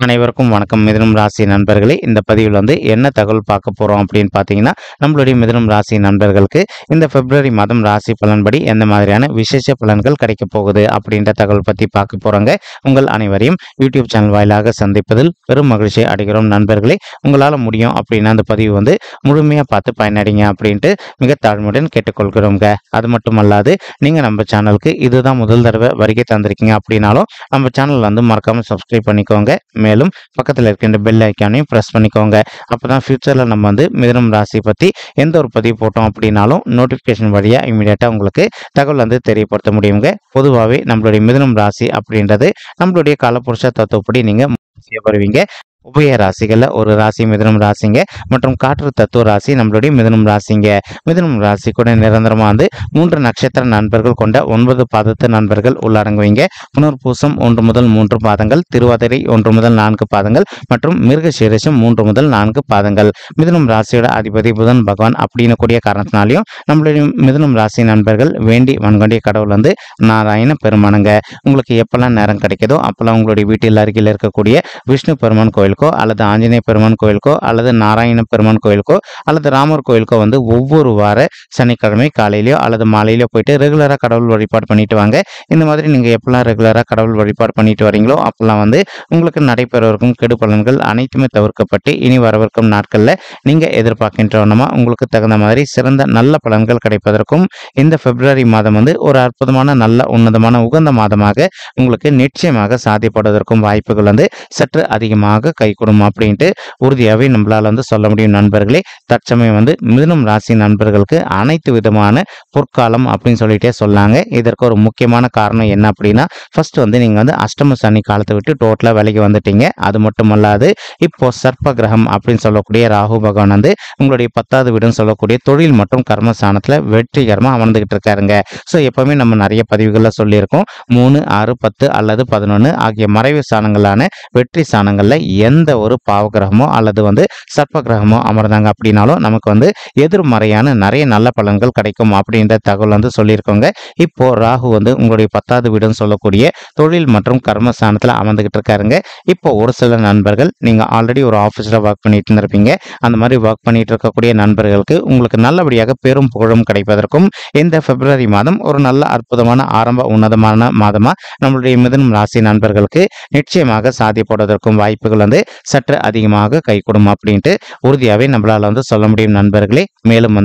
அனைவருக்கும் வணக்கம். மிதுனம் ராசி நண்பர்களே, இந்த பதிவில் என்ன தகவல் பார்க்க போறோம் அப்படின்னு பார்த்தீங்கன்னா, நம்மளுடைய மிதுனம் ராசி நண்பர்களுக்கு இந்த பிப்ரவரி மாதம் ராசி பலன்படி எந்த மாதிரியான விசேஷ பலன்கள் கிடைக்க போகுது அப்படின்ற தகவல் பற்றி பார்க்க போறோங்க. உங்கள் அனைவரையும் யூடியூப் சேனல் வாயிலாக சந்திப்பதில் பெரும் மகிழ்ச்சி அடைகிறோம் நண்பர்களே. உங்களால் முடியும் அப்படின்னா அந்த பதிவு முழுமையாக பார்த்து பயனடைங்க அப்படின்ட்டு மிக தாழ்மையுடன் கேட்டுக்கொள்கிறோங்க. அது மட்டும் அல்லாது நீங்கள் நம்ம சேனலுக்கு இதுதான் முதல் தடவை வருகை தந்திருக்கீங்க அப்படின்னாலும் நம்ம சேனல் மறக்காமல் சப்ஸ்கிரைப் பண்ணிக்கோங்க. மேலும் பக்கத்தில் இருக்கின்ற பெல் ஐக்கானையும் ப்ரெஸ் பண்ணிக்கோங்க. அப்போதான் ஃபியூச்சரில் நம்ம மிதுனம் ராசி பற்றி எந்த ஒரு பதிவு போட்டோம் அப்படின்னாலும் நோட்டிஃபிகேஷன் வழியாக இமீடியட்டாக உங்களுக்கு தகவல் தெரியப்படுத்த முடியுங்க. பொதுவாகவே நம்மளுடைய மிதுனம் ராசி அப்படின்றது நம்மளுடைய காலப்புருஷ தத்துவப்படி நீங்கள் செய்யப்படுவீங்க. உபய ராசிகளில் ஒரு ராசி மிதுனம் ராசிங்க மற்றும் காற்று தத்துவ ராசி நம்மளுடைய மிதுனம் ராசிங்க. மிதுனம் ராசி கூட நிரந்தரமாக 3 நட்சத்திர நண்பர்கள் கொண்ட 9 பாதத்து நண்பர்கள் உள்ளடங்குவீங்க. புனர்பூசம் 1 முதல் 3 பாதங்கள், திருவாதிரை 1 முதல் 4 பாதங்கள் மற்றும் மிருகசீரிஷம் 3 முதல் 4 பாதங்கள். மிதுனம் ராசியோட அதிபதி புதன் பகவான் அப்படின்னு கூடிய காரணத்தினாலையும் நம்மளுடைய மிதுனம் ராசி நண்பர்கள் வேண்டி வன்கொண்டிய கடவுள் நாராயண பெருமானுங்க. உங்களுக்கு எப்பெல்லாம் நேரம் கிடைக்குதோ அப்பெல்லாம் உங்களுடைய வீட்டில் அருகில் இருக்கக்கூடிய விஷ்ணு பெருமான் கோயிலுக்கோ அல்லது ஆஞ்சநேய பெருமான் கோயிலுக்கோ அல்லது நாராயண பெருமான் கோயிலுக்கோ அல்லது ராமர் கோயிலுக்கோ ஒவ்வொரு வார சனிக்கிழமை காலையிலயோ அல்லது மாலையிலோ போயிட்டு ரெகுலராக கடவுள் வழிபாடு பண்ணிட்டு வாங்க. இந்த மாதிரி நீங்கள் எப்பெல்லாம் ரெகுலராக கடவுள் வழிபாடு பண்ணிட்டு வரீங்களோ அப்பெல்லாம் உங்களுக்கு நடைபெறவிருக்கும் கெடு பலன்கள் அனைத்துமே தவிர்க்கப்பட்டு இனி வரவிருக்கும் நாட்களில் நீங்கள் எதிர்பார்க்கின்றவனமா உங்களுக்கு தகுந்த மாதிரி சிறந்த நல்ல பலன்கள் கிடைப்பதற்கும் இந்த பிப்ரவரி மாதம் ஒரு அற்புதமான நல்ல உன்னதமான உகந்த மாதமாக உங்களுக்கு நிச்சயமாக சாத்தியப்படுவதற்கும் வாய்ப்புகள் சற்று அதிகமாக கைகூடும் அப்படின்ட்டு உறுதியாகவே நம்மளால் சொல்ல முடியும் நண்பர்களே. தற்சமயம் மிதுனம் ராசி நண்பர்களுக்கு அனைத்து விதமான பொற்காலம் அப்படின்னு சொல்லிட்டே சொல்லாங்க. இதற்கு ஒரு முக்கியமான காரணம் என்ன அப்படின்னா, ஃபர்ஸ்ட் நீங்கள் அஷ்டம சனி காலத்தை விட்டு டோட்டலாக விலகி வந்துட்டீங்க. அது மட்டும் அல்லாது இப்போ சர்ப்ப கிரகம் அப்படின்னு சொல்லக்கூடிய ராகு பகவான் உங்களுடைய 10வது வீடுன்னு சொல்லக்கூடிய தொழில் மற்றும் கர்மஸ்தானத்தில் வெற்றிகரமாக அமர்ந்துகிட்டு இருக்காருங்க. ஸோ எப்பவுமே நம்ம நிறைய பதிவுகளில் சொல்லியிருக்கோம், 3, 6, 10 அல்லது 11 ஆகிய மறைவு ஸ்தானங்களான வெற்றி ஸ்தானங்களில் எந்த ஒரு பாவகிரகமோ அல்லது சர்ப்ப கிரகமோ அமர்ந்தாங்க அப்படின்னாலும் நமக்கு எதிர்மறையான நிறைய நல்ல பலன்கள் கிடைக்கும் அப்படின்ற தகவல் சொல்லியிருக்கோங்க. இப்போ ராகு உங்களுடைய 10வது வீடுன்னு சொல்லக்கூடிய தொழில் மற்றும் கர்மஸ்தானத்தில் அமர்ந்துகிட்டு இருக்காருங்க. இப்போ ஒரு சில நண்பர்கள் நீங்கள் ஆல்ரெடி ஒரு ஆஃபீஸில் ஒர்க் பண்ணிட்டு இருந்திருப்பீங்க. அந்த மாதிரி ஒர்க் பண்ணிட்டு இருக்கக்கூடிய நண்பர்களுக்கு உங்களுக்கு நல்லபடியாக பெரும் புகழும் கிடைப்பதற்கும் இந்த பிப்ரவரி மாதம் ஒரு நல்ல அற்புதமான ஆரம்ப உன்னதமான மாதமாக நம்மளுடைய மிதுனம் ராசி நண்பர்களுக்கு நிச்சயமாக சாத்தியப்படுவதற்கும் வாய்ப்புகள் சற்று அதிகமாக கைகூடும் அப்படின்ட்டு உறுதியாகவே நம்மளால் சொல்ல முடியும் நண்பர்களே. மேலும்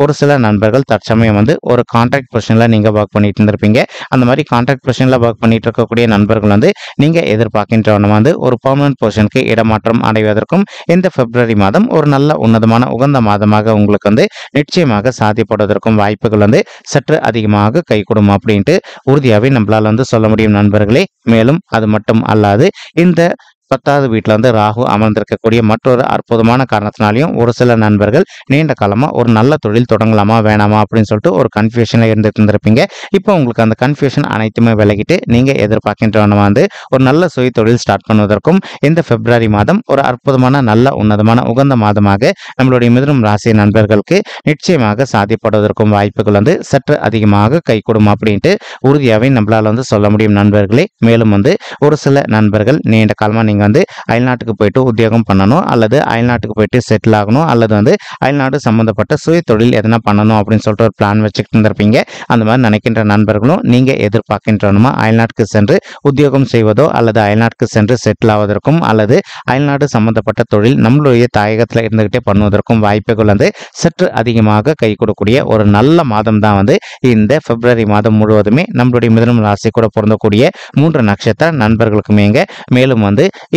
ஒரு சில நண்பர்கள் தற்சமயம் ஒரு கான்ட்ராக்ட் பொசிஷனில் நீங்கள் ஒர்க் பண்ணிட்டு இருந்திருப்பீங்க. அந்த மாதிரி கான்ட்ராக்ட் பொசிஷனில் ஒர்க் பண்ணிட்டு இருக்கக்கூடிய நண்பர்கள் நீங்கள் எதிர்பார்க்கின்றவன ஒரு பர்மனன்ட் பொசிஷனுக்கு இடமாற்றம் அடைவதற்கும் இந்த பிப்ரவரி மாதம் ஒரு நல்ல உன்னதமான உகந்த மாதமாக உங்களுக்கு நிச்சயமாக சாத்தியப்படுவதற்கும் வாய்ப்புகள் சற்று அதிகமாக கைகூடும் அப்படின்ட்டு உறுதியாகவே நம்மளால் சொல்ல முடியும் நண்பர்களே. மேலும் அது மட்டும் அல்லாது இந்த 10வது வீட்டில் ராகு அமர்ந்திருக்கக்கூடிய மற்றொரு அற்புதமான காரணத்தினாலையும் ஒரு சில நண்பர்கள் நீண்ட காலமாக ஒரு நல்ல தொழில் தொடங்கலாமா வேணாமா அப்படின்னு சொல்லிட்டு ஒரு கன்ஃபியூஷனில் இருந்துட்டு இருந்திருப்பீங்க. இப்போ உங்களுக்கு அந்த கன்ஃபியூஷன் அனைத்துமே விலகிட்டு நீங்கள் எதிர்பார்க்கின்றவன ஒரு நல்ல சுய தொழில் ஸ்டார்ட் பண்ணுவதற்கும் இந்த பிப்ரவரி மாதம் ஒரு அற்புதமான நல்ல உன்னதமான உகந்த மாதமாக நம்மளுடைய மிதுனம் ராசி நண்பர்களுக்கு நிச்சயமாக சாத்தியப்படுவதற்கும் வாய்ப்புகள் சற்று அதிகமாக கைகூடும் அப்படின்ட்டு உறுதியாகவே நம்மளால் சொல்ல முடியும் நண்பர்களே. மேலும் ஒரு சில நண்பர்கள் நீண்ட காலமாக நீங்கள் அயல்நாட்டுக்கு போயிட்டு உத்தியோகம் பண்ணணும் அல்லது அயல்நாட்டுக்கு போயிட்டு செட்டில் ஆகணும் அல்லது அயல்நாடு சம்மந்தப்பட்ட சுய தொழில் எதனா பண்ணணும் அப்படின்னு சொல்லிட்டு ஒரு பிளான் வச்சுக்கிட்டு இருந்திருப்பீங்க. அந்த மாதிரி நினைக்கின்ற நண்பர்களும் நீங்கள் எதிர்பார்க்கின்றனமா அயல்நாட்டுக்கு சென்று உத்தியோகம் செய்வதோ அல்லது அயல்நாட்டுக்கு சென்று செட்டில் ஆவதற்கும் அல்லது அயல்நாடு சம்பந்தப்பட்ட தொழில் நம்மளுடைய தாயகத்தில் இருந்துகிட்டே பண்ணுவதற்கும் வாய்ப்புகள் சற்று அதிகமாக கை கொடுக்கக்கூடிய ஒரு நல்ல மாதம் தான் இந்த பிப்ரவரி மாதம் முழுவதுமே நம்மளுடைய மிதுனம் ராசி கூட பொருந்தக்கூடிய 3 நட்சத்திர நண்பர்களுக்குமேங்க. மேலும்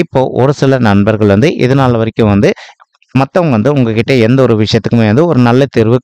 இப்போ ஒரு சில நண்பர்கள் இதனால் வரைக்கும் மற்றவங்க உங்ககிட்ட எந்த ஒரு விஷயத்துக்குமே ஒரு நல்ல தீர்வு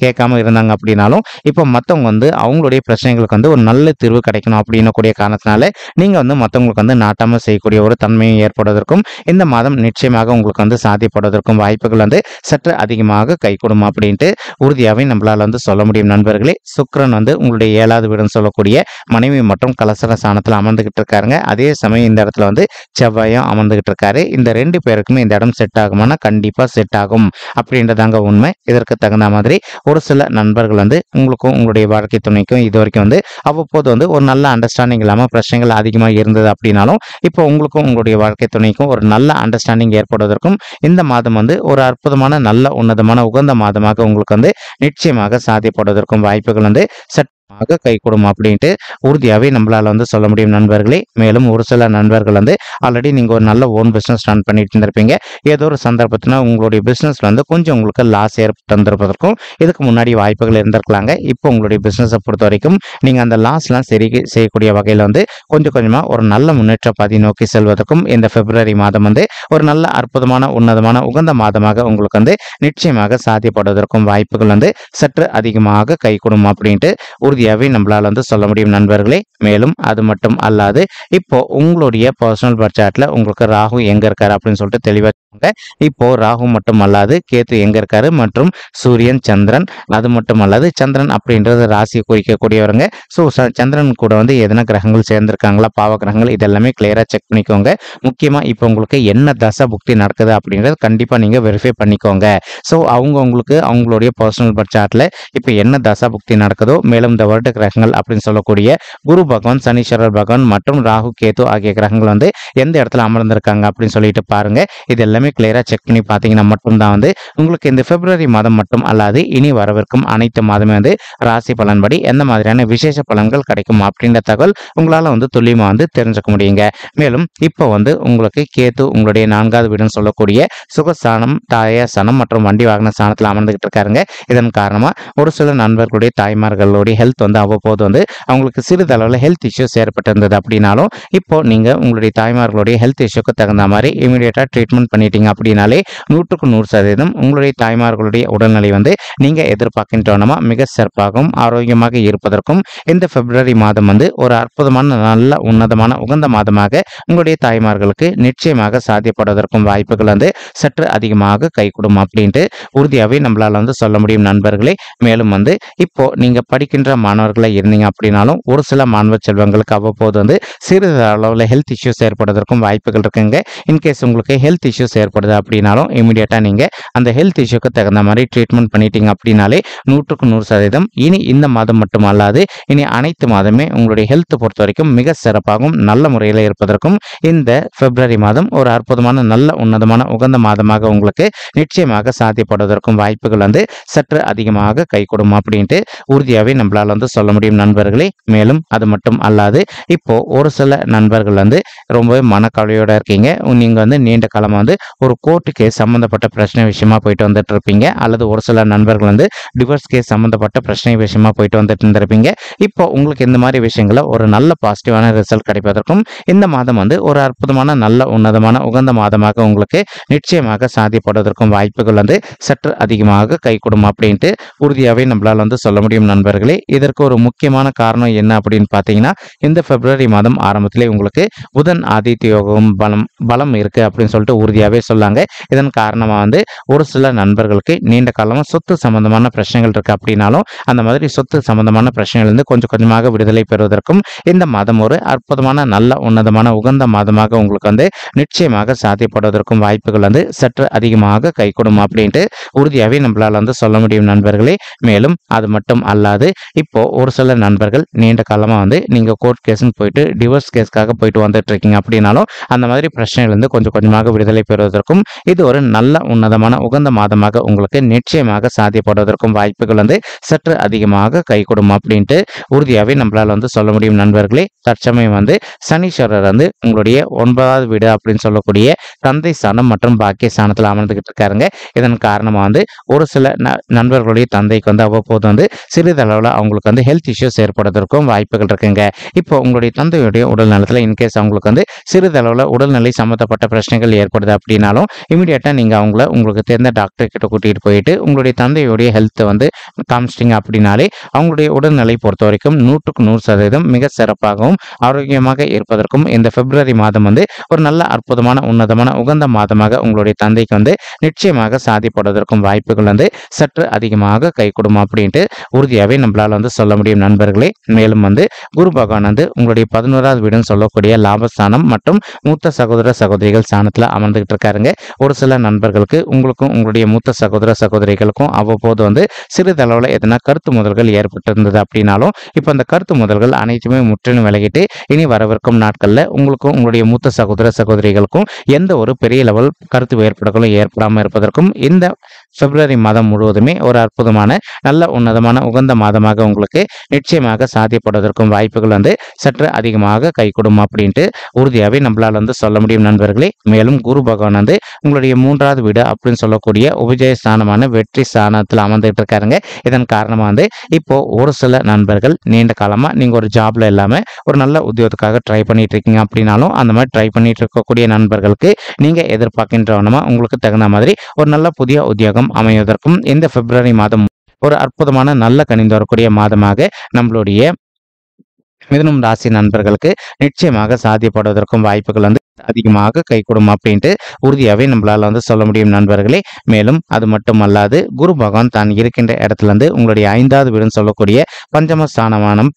கேட்காம இருந்தாங்க அப்படின்னாலும் இப்போ மற்றவங்க அவங்களுடைய பிரச்சனைகளுக்கு ஒரு நல்ல தீர்வு கிடைக்கணும் அப்படின்னக்கூடிய காரணத்தினால நீங்கள் மற்றவங்களுக்கு நாட்டாமல் செய்யக்கூடிய ஒரு தன்மையை ஏற்படுவதற்கும் இந்த மாதம் நிச்சயமாக உங்களுக்கு சாத்தியப்படுவதற்கும் வாய்ப்புகள் சற்று அதிகமாக கைகூடும் அப்படின்ட்டு உறுதியாகவே நம்மளால் சொல்ல முடியும் நண்பர்களே. சுக்கிரன் உங்களுடைய 7வது வீடுன்னு சொல்லக்கூடிய மனைவி மற்றும் கலசர ஸ்தானத்தில் அமர்ந்துகிட்டு இருக்காருங்க. அதே சமயம் இந்த இடத்துல செவ்வாயும் அமர்ந்துகிட்டு இருக்காரு. இந்த 2 பேருக்குமே இந்த இடம் செட் ஆகுமானா கண்டிப்பாக செட் ஆகும் அப்படின்றதாங்க உண்மை. இதற்கு தகுந்த மாதிரி ஒரு சில நண்பர்கள் வந்து உங்களுக்கும் உங்களுடைய வாழ்க்கை துணைக்கும் இது வரைக்கும் வந்து அவ்வப்போது வந்து ஒரு நல்ல அண்டர்ஸ்டாண்டிங் இல்லாமல் பிரச்சனைகள் அதிகமாக இருந்தது அப்படின்னாலும் இப்போ உங்களுக்கும் உங்களுடைய வாழ்க்கை துணைக்கும் ஒரு நல்ல அண்டர்ஸ்டாண்டிங் ஏற்படுவதற்கும் இந்த மாதம் வந்து ஒரு அற்புதமான நல்ல உன்னதமான உகந்த மாதமாக உங்களுக்கு வந்து நிச்சயமாக சாத்தியப்படுவதற்கும் வாய்ப்புகள் வந்து கைகூடும் அப்படின்ட்டு உறுதியாகவே நம்மளால வந்து சொல்ல முடியும் நண்பர்களே. மேலும் ஒரு சில நண்பர்கள் வந்து ஆல்ரெடி நீங்கள் ஒரு நல்ல ஓன் பிஸ்னஸ் ரன் பண்ணிட்டு இருந்திருப்பீங்க. ஏதோ ஒரு சந்தர்ப்பத்தில் உங்களுடைய பிஸ்னஸில் வந்து கொஞ்சம் உங்களுக்கு லாஸ் ஏற்பட்டிருந்திருப்பதற்கும் இதுக்கு முன்னாடி வாய்ப்புகள் இருந்திருக்கலாங்க. இப்போ உங்களுடைய பிஸ்னஸை பொறுத்த வரைக்கும் நீங்கள் அந்த லாஸ்லாம் சரி செய்யக்கூடிய வகையில் வந்து கொஞ்சம் கொஞ்சமாக ஒரு நல்ல முன்னேற்ற பாதை நோக்கி செல்வதற்கும் இந்த பிப்ரவரி மாதம் வந்து ஒரு நல்ல அற்புதமான உன்னதமான உகந்த மாதமாக உங்களுக்கு வந்து நிச்சயமாக சாத்தியப்படுவதற்கும் வாய்ப்புகள் வந்து சற்று அதிகமாக கைகூடும் அப்படின்ட்டு உறுதியாகவே நம்மளால வந்து சொல்ல முடியும் நண்பர்களே. மேலும் அது மட்டும் அல்லாது இப்போ உங்களுடைய பர்சனல் பட்ஜெட்ல உங்களுக்கு ராகு எங்க இருக்காரு அப்படின்னு சொல்லிட்டு தெளிவாக இப்போ ராகு மட்டும் அல்லாது கேத்து எங்க இருக்காரு மற்றும் சூரியன் சந்திரன் அது மட்டும் அல்லாது சந்திரன் அப்படின்றது ராசியை குறிக்கக்கூடியவருங்க. ஸோ சந்திரன் கூட வந்து எதனா கிரகங்கள் சேர்ந்திருக்காங்களா பாவ கிரகங்கள் இதெல்லாமே கிளியரா செக் பண்ணிக்கோங்க. முக்கியமா இப்போ உங்களுக்கு என்ன தசை புக்தி நடக்குது அப்படின்றது கண்டிப்பா நீங்க வெரிஃபை பண்ணிக்கோங்க. ஸோ உங்களுக்கு அவங்களுடைய பர்சனல் பட்ஜெட்ல இப்போ என்ன தசை புக்தி நடக்குதோ மேலும் இந்த வருட கிரகங்கள் அப்படின்னு சொல்லக்கூடிய குரு பகவான் சனீஸ்வரர் பகவான் மற்றும் ராகு கேது ஆகிய கிரகங்கள் வந்து எந்த இடத்துல அமர்ந்திருக்காங்க அப்படின்னு சொல்லிட்டு பாருங்க. இது எல்லாமே கிளியரா செக் பண்ணி பார்த்தீங்கன்னா மட்டும்தான் வந்து உங்களுக்கு இந்த பிப்ரவரி மாதம் மட்டும் அல்லாது இனி வரவிருக்கும் அனைத்து மாதமே வந்து ராசி பலன்படி எந்த மாதிரியான விசேஷ பலன்கள் கிடைக்கும் அப்படின்ற தகவல் உங்களால வந்து துல்லியமா வந்து தெரிஞ்சுக்க முடியுங்க. மேலும் இப்போ வந்து உங்களுக்கு கேது உங்களுடைய 4வது வீடுன்னு சொல்லக்கூடிய சுகஸ்தானம் தாயாசனம் மற்றும் வண்டி வாகன ஸ்தானத்தில் அமர்ந்துகிட்டு இருக்காருங்க. இதன் காரணமா ஒரு சில நண்பர்களுடைய தாய்மார்களுடைய ஹெல்த் வந்து அவ்வப்போது வந்து அவங்களுக்கு சிறிதளவில் ஹெல்த் இஷ்யூஸ் ஏற்பட்டிருந்தது அப்படின்னாலும் இப்போ நீங்க உங்களுடைய தாய்மார்களுடைய ஹெல்த் இஷ்யூக்கு தகுந்த மாதிரி இமீடியட்டா ட்ரீட்மெண்ட் பண்ணிட்டீங்க அப்படின்னாலே 100% உங்களுடைய தாய்மார்களுடைய உடல்நிலை வந்து நீங்க எதிர்பார்க்கின்றோமா மிக சிறப்பாகவும் ஆரோக்கியமாக இருப்பதற்கும் இந்த பிப்ரவரி மாதம் வந்து ஒரு அற்புதமான நல்ல உன்னதமான உகந்த மாதமாக உங்களுடைய தாய்மார்களுக்கு நிச்சயமாக சாத்தியப்படுவதற்கும் வாய்ப்புகள் வந்து சற்று அதிகமாக கைகூடும் அப்படின்ட்டு உறுதியாகவே நம்மளால வந்து சொல்ல முடியும் நண்பர்களே. மேலும் வந்து இப்போ நீங்க படிக்கின்ற மாணவர்களா இருந்தீங்க அப்படின்னாலும் ஒரு சில மாணவ செல்வங்களுக்கு அவ்வப்போது வந்து சிறிது அளவில் ஹெல்த் இஷ்யூஸ் ஏற்படுவதற்கும் வாய்ப்புகள் இருக்குங்க. இன்கேஸ் உங்களுக்கு ஹெல்த் இஷ்யூஸ் ஏற்படுது அப்படின்னாலும் இமீடியட்டா நீங்க அந்த ஹெல்த் இஷ்யூக்கு தகுந்த மாதிரி ட்ரீட்மெண்ட் பண்ணிட்டீங்க அப்படின்னாலே 100% இனி இந்த மாதம் மட்டும் அல்லாது இனி அனைத்து மாதமே உங்களுடைய ஹெல்த் பொறுத்த வரைக்கும் மிக சிறப்பாகவும் நல்ல முறையில் இருப்பதற்கும் இந்த பிப்ரவரி மாதம் ஒரு அற்புதமான நல்ல உன்னதமான உகந்த மாதமாக உங்களுக்கு நிச்சயமாக சாத்தியப்படுவதற்கும் வாய்ப்புகள் வந்து சற்று அதிகமாக கைகூடும் அப்படின்ட்டு உறுதியாகவே நம்மளால வந்து சொல்ல முடியும் நண்பர்களே. மேலும் அது மட்டும் அல்லாது இப்போ ஒரு சில நண்பர்கள் வந்து ரொம்பவே மனக்கவலையோட இருக்கீங்க. நீங்க வந்து நீண்ட காலமா வந்து ஒரு கோர்ட்டு கேஸ் சம்பந்தப்பட்ட பிரச்சனை விஷயமா போயிட்டு வந்துட்டு இருப்பீங்க. அல்லது ஒரு சில நண்பர்கள் வந்து டிவோர்ஸ் கேஸ் சம்பந்தப்பட்ட பிரச்சனை விஷயமா போயிட்டு வந்துட்டு இருந்திருப்பீங்க. இப்போ உங்களுக்கு இந்த மாதிரி விஷயங்கள ஒரு நல்ல பாசிட்டிவான ரிசல்ட் கிடைப்பதற்கும் இந்த மாதம் வந்து ஒரு அற்புதமான நல்ல உன்னதமான உகந்த மாதமாக உங்களுக்கு நிச்சயமாக சாத்தியப்படுவதற்கும் வாய்ப்புகள் வந்து சற்று அதிகமாக கைகூடும் அப்படின்ட்டு உறுதியாகவே நம்மளால வந்து சொல்ல முடியும் நண்பர்களே. இதற்கு ஒரு முக்கியமான காரணம் என்ன அப்படின்னு பார்த்தீங்கன்னா இந்த பிப்ரவரி மாதம் ஆரம்பத்திலே உங்களுக்கு புதன் ஆதித்ய யோகம் பலம் இருக்கு அப்படின்னு சொல்லிட்டு உறுதியாகவே சொல்லாங்க. இதன் காரணமாக வந்து ஒரு சில நண்பர்களுக்கு நீண்ட காலமாக சொத்து சம்பந்தமான பிரச்சனைகள் இருக்கு அப்படின்னாலும் அந்த மாதிரி சொத்து சம்பந்தமான பிரச்சனைகள் இருந்து கொஞ்சம் கொஞ்சமாக விடுதலை பெறுவதற்கும் இந்த மாதம் ஒரு அற்புதமான நல்ல உன்னதமான உகந்த மாதமாக உங்களுக்கு வந்து நிச்சயமாக சாத்தியப்படுவதற்கும் வாய்ப்புகள் வந்து சற்று அதிகமாக கைகூடும் அப்படின்ட்டு உறுதியாகவே நம்மளால வந்து சொல்ல முடியும் நண்பர்களே. மேலும் அது மட்டும் அல்லாது இப்போ ஒரு சில நண்பர்கள் நீண்ட காலமாக வந்து நீங்கள் கோர்ட் கேஸ்ன்னு போயிட்டு டிவோர்ஸ் கேஸ்க்காக போயிட்டு வந்துட்டு இருக்கீங்க அப்படின்னாலும் அந்த மாதிரி பிரச்சனையிலிருந்து கொஞ்சம் கொஞ்சமாக விடுதலை பெறுவதற்கும் இது ஒரு நல்ல உன்னதமான உகந்த மாதமாக உங்களுக்கு நிச்சயமாக சாத்தியப்படுவதற்கும் வாய்ப்புகள் வந்து சற்று அதிகமாக கைகூடும் அப்படின்ட்டு உறுதியாகவே நம்மளால வந்து சொல்ல முடியும் நண்பர்களே. தற்சமயம் வந்து சனீஸ்வரர் வந்து உங்களுடைய 9வது வீடு அப்படின்னு சொல்லக்கூடிய தந்தை ஸ்தானம் மற்றும் பாக்கிய ஸ்தானத்தில் அமர்ந்துகிட்டு இருக்காருங்க. இதன் காரணமாக வந்து ஒரு சில நண்பர்களுடைய தந்தைக்கு வந்து அவ்வப்போது வந்து சிறிதளவில் அவங்களுக்கு வந்து ஹெல்த் இஷ்யூஸ் ஏற்படுவதற்கும் வாய்ப்புகள் இருக்குங்க. இப்போ உங்களுடைய தந்தையுடைய உடல் நலத்தில் இன்கேஸ் அவங்களுக்கு வந்து சிறிதளவில் உடல்நிலை சம்மந்தப்பட்ட பிரச்சனைகள் ஏற்படுது அப்படின்னாலும் இமீடியட்டாக நீங்கள் உங்களுக்கு தெரிந்த டாக்டர் கிட்ட கூட்டிகிட்டு போயிட்டு உங்களுடைய தந்தையுடைய ஹெல்த்தை வந்து காமிச்சிட்டிங்க அப்படின்னாலே அவங்களுடைய உடல்நிலை பொறுத்த வரைக்கும் 100% மிக சிறப்பாகவும் ஆரோக்கியமாக இருப்பதற்கும் இந்த பிப்ரவரி மாதம் வந்து ஒரு நல்ல அற்புதமான உன்னதமான உகந்த மாதமாக உங்களுடைய தந்தைக்கு வந்து நிச்சயமாக சாதிப்படுவதற்கும் வாய்ப்புகள் வந்து சற்று அதிகமாக கைகூடும் அப்படின்ட்டு உறுதியாகவே நம்மளால வந்து சொல்ல முடியும் நண்பர்களே. மேலும் வந்து குரு பகவான் வந்து உங்களுடைய 11வது வீடுன்னு சொல்லக்கூடிய லாபஸ்தானம் மற்றும் மூத்த சகோதர சகோதரிகள் ஸ்தானத்தில் அமர்ந்துகிட்டு இருக்காருங்க. இருக்காருங்க. ஒரு சில நண்பர்களுக்கு உங்களுக்கும் உங்களுடைய மூத்த சகோதர சகோதரிகளுக்கும் அவ்வப்போது வந்து சிறிதளவுல எதனா கருத்து மோதல்கள் ஏற்பட்டிருந்தது அப்படின்னாலும், இப்ப அந்த கருத்து மோதல்கள் அனைத்துமே முற்றிலும் விலகிட்டு, இனி வரவிருக்கும் நாட்கள்ல உங்களுக்கும் உங்களுடைய மூத்த சகோதர சகோதரிகளுக்கும் எந்த ஒரு பெரிய லெவல் கருத்து வேறுபாடுகளும் ஏற்படாம இருப்பதற்கும் இந்த பிப்ரவரி மாதம் முழுவதுமே ஒரு அற்புதமான நல்ல உன்னதமான உகந்த மாதமாக உங்களுக்கு நிச்சயமாக சாத்தியப்படுவதற்கும் வாய்ப்புகள் வந்து சற்று அதிகமாக கைகூடும் அப்படின்ட்டு உறுதியாகவே நம்மளால் வந்து சொல்ல முடியும் நண்பர்களே. மேலும் குரு பகவான் வந்து உங்களுடைய 3வது வீடு அப்படின்னு சொல்லக்கூடிய உபஜய ஸ்தானமான வெற்றி ஸ்தானத்தில் அமர்ந்துட்டு இருக்காருங்க. இதன் காரணமாக வந்து இப்போ ஒரு சில நண்பர்கள் நீண்ட காலமாக நீங்கள் ஒரு ஜாப்ல இல்லாமல் ஒரு நல்ல உத்தியோகத்துக்காக ட்ரை பண்ணிட்டு இருக்கீங்க அப்படின்னாலும் அந்த மாதிரி ட்ரை பண்ணிட்டு இருக்கக்கூடிய நண்பர்களுக்கு நீங்கள் எதிர்பார்க்கின்றவனமா உங்களுக்கு தகுந்த மாதிரி ஒரு நல்ல புதிய உத்தியோகம் அமைவதற்கும் இந்த பிப்ரவரி மாதம் ஒரு அற்புதமான நல்ல கனிந்து வரக்கூடிய மாதமாக நம்மளுடைய மிதுனம் ராசி நண்பர்களுக்கு நிச்சயமாக சாத்தியப்படுவதற்கும் வாய்ப்புகள் வந்து அதிகமாக கைகூடும் அப்படின்ட்டு உறுதியாகவே நம்மளால வந்து சொல்ல முடியும் நண்பர்களே. மேலும் அது மட்டும் அல்லாது குரு பகவான் தான் இருக்கின்ற இடத்துல இருந்து உங்களுடைய 5வது வீடுன்னு சொல்லக்கூடிய பஞ்சம ஸ்தானமான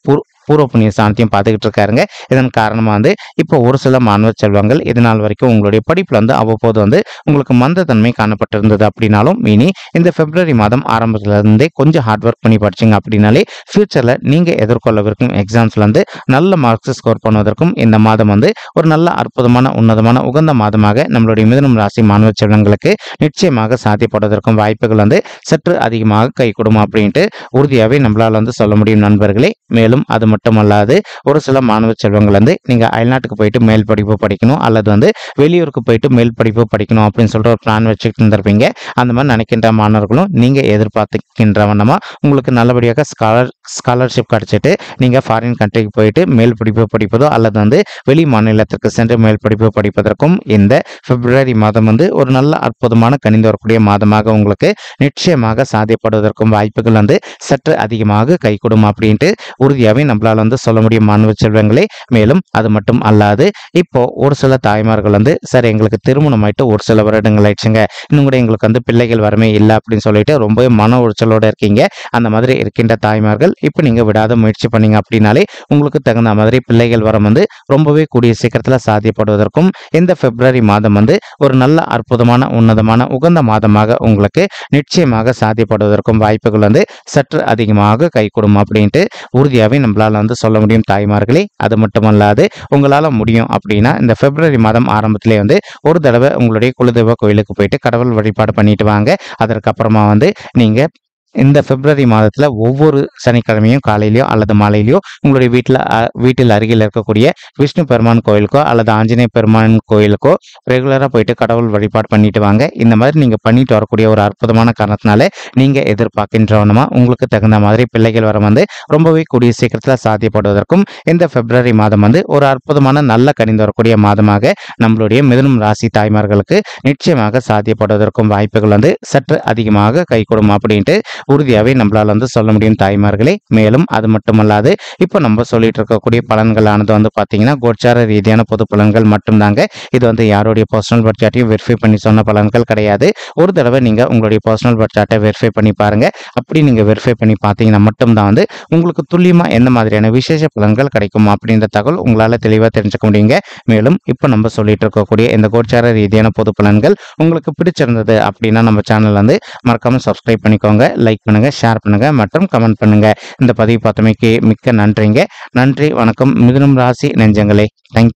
பூர்வ புண்ணிய ஸ்தானத்தையும் பார்த்துக்கிட்டு இருக்காருங்க. இதன் காரணமாக வந்து இப்போ ஒரு சில மாணவ செல்வங்கள் இதனால் வரைக்கும் உங்களுடைய படிப்பில் வந்து அவ்வப்போது வந்து உங்களுக்கு மந்தத்தன்மை காணப்பட்டிருந்தது அப்படின்னாலும் இனி இந்த பிப்ரவரி மாதம் ஆரம்பத்திலிருந்தே கொஞ்சம் ஹார்ட் ஒர்க் பண்ணி படிச்சிங்க அப்படின்னாலே ஃபியூச்சரில் நீங்கள் எதிர்கொள்ளவிருக்கும் எக்ஸாம்ஸில் வந்து நல்ல மார்க்ஸ் ஸ்கோர் பண்ணுவதற்கும் இந்த மாதம் வந்து ஒரு நல்ல அற்புதமான உன்னதமான உகந்த மாதமாக நம்மளுடைய மிதுனம் ராசி மாணவ செல்வங்களுக்கு நிச்சயமாக சாத்தியப்படுவதற்கும் வாய்ப்புகள் வந்து சற்று அதிகமாக கைகூடும் அப்படின்ட்டு உறுதியாகவே நம்மளால் வந்து சொல்ல முடியும் நண்பர்களே. மேலும் அது மட்டுமல்லாது ஒரு சில மாணவ செல்வங்கள் வந்து நீங்கள் அயல்நாட்டுக்கு போயிட்டு மேல் படிப்பு படிக்கணும் அல்லது வந்து வெளியூருக்கு போயிட்டு மேல் படிப்பு படிக்கணும் அப்படின்னு சொல்லிட்டு ஒரு பிளான் வச்சுக்கிட்டு இருந்திருப்பீங்க. அந்த மாதிரி நினைக்கின்ற மாணவர்களும் நீங்கள் எதிர்பார்த்துக்கின்ற வண்ணமாக உங்களுக்கு நல்லபடியாக ஸ்காலர்ஷிப் கிடைச்சிட்டு நீங்கள் ஃபாரின் கண்ட்ரிக்கு போயிட்டு மேல் படிப்பு படிப்பதோ அல்லது வந்து வெளி மாநிலத்திற்கு சென்று மேல் படிப்பு படிப்பதற்கும் இந்த பிப்ரவரி மாதம் வந்து ஒரு நல்ல அற்புதமான கனிந்து வரக்கூடிய மாதமாக உங்களுக்கு நிச்சயமாக சாத்தியப்படுவதற்கும் வாய்ப்புகள் வந்து சற்று அதிகமாக கைகூடும் அப்படின்ட்டு உறுதியாகவே நம்மளால் வந்து சொல்ல முடியும் மாணவ செல்வங்களே. மேலும் அது மட்டும் அல்லாது இப்போ ஒரு சில தாய்மார்கள் வந்து சார் எங்களுக்கு திருமணம் ஆயிட்டு ஒரு சில வருடங்கள் ஆயிடுச்சுங்க, இன்னும் கூட எங்களுக்கு வந்து பிள்ளைகள் வரமே இல்லை அப்படின்னு சொல்லிட்டு ரொம்பவே மன உளைச்சலோட இருக்கீங்க. அந்த மாதிரி இருக்கின்ற தாய்மார்கள் இப்போ நீங்க விடாத முயற்சி பண்ணீங்க அப்படின்னாலே உங்களுக்கு தகுந்த மாதிரி பிள்ளைகள் வரம் வந்து ரொம்பவே கூடிய சீக்கிரத்தில் சாத்தியப்படுவதற்கும் இந்த பிப்ரவரி மாதம் வந்து ஒரு நல்ல அற்புதமான உன்னதமான உகந்த மாதமாக உங்களுக்கு நிச்சயமாக சாத்தியப்படுவதற்கும் வாய்ப்புகள் வந்து சற்று அதிகமாக கைகூடும் அப்படின்ட்டு உறுதியாகவே நம்மளால் வந்து சொல்ல முடியும் தாய்மார்களே. அது மட்டுமல்லாது உங்களால் முடியும் அப்படின்னா இந்த பிப்ரவரி மாதம் ஆரம்பத்திலே வந்து ஒரு தடவை உங்களுடைய குலதெய்வ கோயிலுக்கு போயிட்டு கடவுள் வழிபாடு பண்ணிட்டு வாங்க. அதற்கப்புறமா வந்து நீங்கள் இந்த பிப்ரவரி மாதத்தில் ஒவ்வொரு சனிக்கிழமையும் காலையிலையோ அல்லது மாலையிலையோ உங்களுடைய வீட்டில் அருகில் இருக்கக்கூடிய விஷ்ணு பெருமான் கோயிலுக்கோ அல்லது ஆஞ்சநேய பெருமான் கோயிலுக்கோ ரெகுலராக போயிட்டு கடவுள் வழிபாடு பண்ணிட்டு வாங்க. இந்த மாதிரி நீங்கள் பண்ணிட்டு வரக்கூடிய ஒரு அற்புதமான காரணத்தினால நீங்கள் எதிர்பார்க்கின்றவனமா உங்களுக்கு தகுந்த மாதிரி பிள்ளைகள் வர வந்து ரொம்பவே கூடிய சீக்கிரத்தில் சாத்தியப்படுவதற்கும் இந்த பிப்ரவரி மாதம் வந்து ஒரு அற்புதமான நல்ல கனிந்து வரக்கூடிய மாதமாக நம்மளுடைய மிதுனம் ராசி தாய்மார்களுக்கு நிச்சயமாக சாத்தியப்படுவதற்கும் வாய்ப்புகள் வந்து சற்று அதிகமாக கைகூடும் அப்படின்ட்டு உறுதியாகவே நம்மளால் வந்து சொல்ல முடியும் தாய்மார்களே. மேலும் அது மட்டுமல்லாது இப்போ நம்ம சொல்லிட்டு இருக்கக்கூடிய பலன்களானது வந்து பார்த்தீங்கன்னா கோச்சார ரீதியான பொது பலன்கள் மட்டும்தாங்க. இது வந்து யாருடைய பர்சனல் பட்ஜெட்டையும் வெரிஃபை பண்ணி சொன்ன பலன்கள் கிடையாது. ஒரு தடவை நீங்கள் உங்களுடைய பர்சனல் பட்ஜெட்டை வெரிஃபை பண்ணி பாருங்க. அப்படி நீங்கள் வெரிஃபை பண்ணி பார்த்தீங்கன்னா மட்டும்தான் வந்து உங்களுக்கு துல்லியமாக எந்த மாதிரியான விசேஷ பலன்கள் கிடைக்கும் அப்படின்ற தகவல் உங்களால் தெளிவாக தெரிஞ்சுக்க முடியுங்க. மேலும் இப்போ நம்ம சொல்லிட்டு இருக்கக்கூடிய இந்த கோச்சார ரீதியான பொது பலன்கள் உங்களுக்கு பிடிச்சிருந்தது அப்படின்னா நம்ம சேனல் வந்து மறக்காம சப்ஸ்கிரைப் பண்ணிக்கோங்க, லைக் பண்ணுங்க, ஷேர் பண்ணுங்க மற்றும் கமெண்ட் பண்ணுங்க. இந்த பதிவு பார்த்தமைக்கு மிக்க நன்றிங்க. நன்றி, வணக்கம் மிதுனம் ராசி நெஞ்சங்களே. தேங்க்யூ.